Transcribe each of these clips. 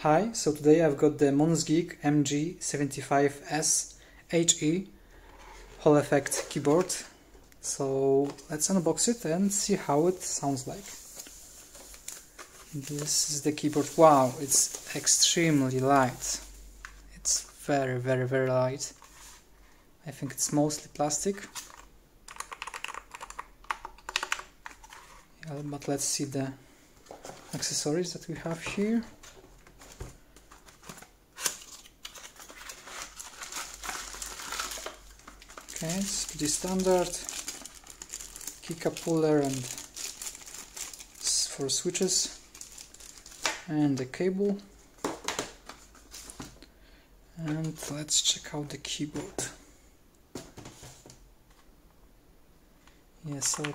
Hi, so today I've got the MonsGeek MG75S HE Hall Effect keyboard. So let's unbox it and see how it sounds like. This is the keyboard. Wow, it's extremely light. It's very light. I think it's mostly plastic. Yeah, but let's see the accessories that we have here. Okay, it's pretty standard. Keycap puller and for switches, and the cable. And let's check out the keyboard. Yeah, so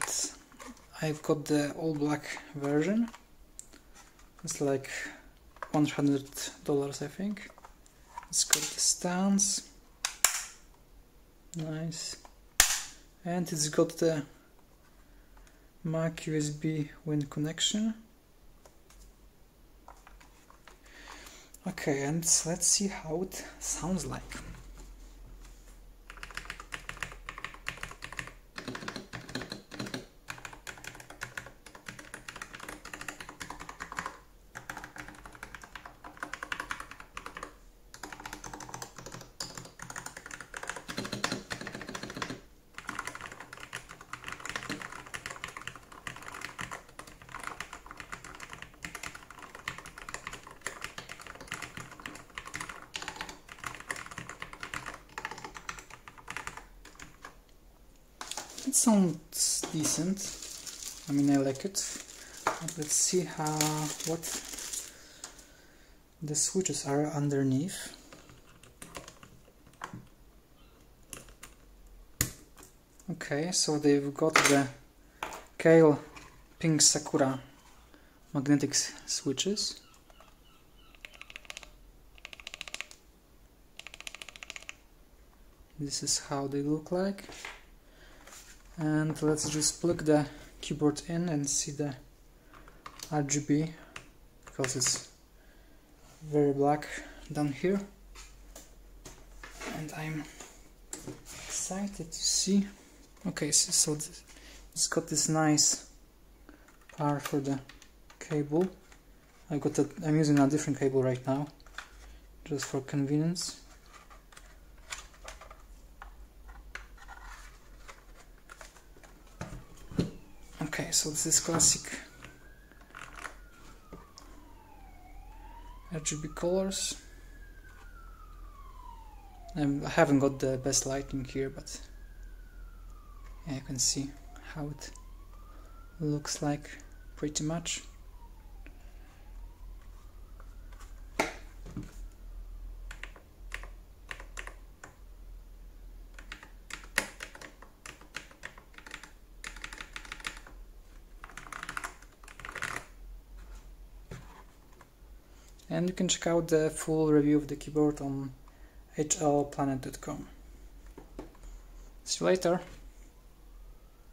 I've got the all black version. It's like $100, I think. It's got the stance. Nice. And it's got the Mac USB Win connection. Okay, and let's see how it sounds like. It sounds decent. I mean, I like it. But let's see what the switches are underneath. Okay, so they've got the Kailh Pink Sakura magnetic switches. This is how they look like. And let's just plug the keyboard in and see the RGB, because it's very black down here. And I'm excited to see. Okay, so it's got this nice part for the cable. I'm using a different cable right now, just for convenience. Okay, so this is classic RGB colors. I haven't got the best lighting here, but yeah, you can see how it looks like pretty much. And you can check out the full review of the keyboard on hlplanet.com. See you later.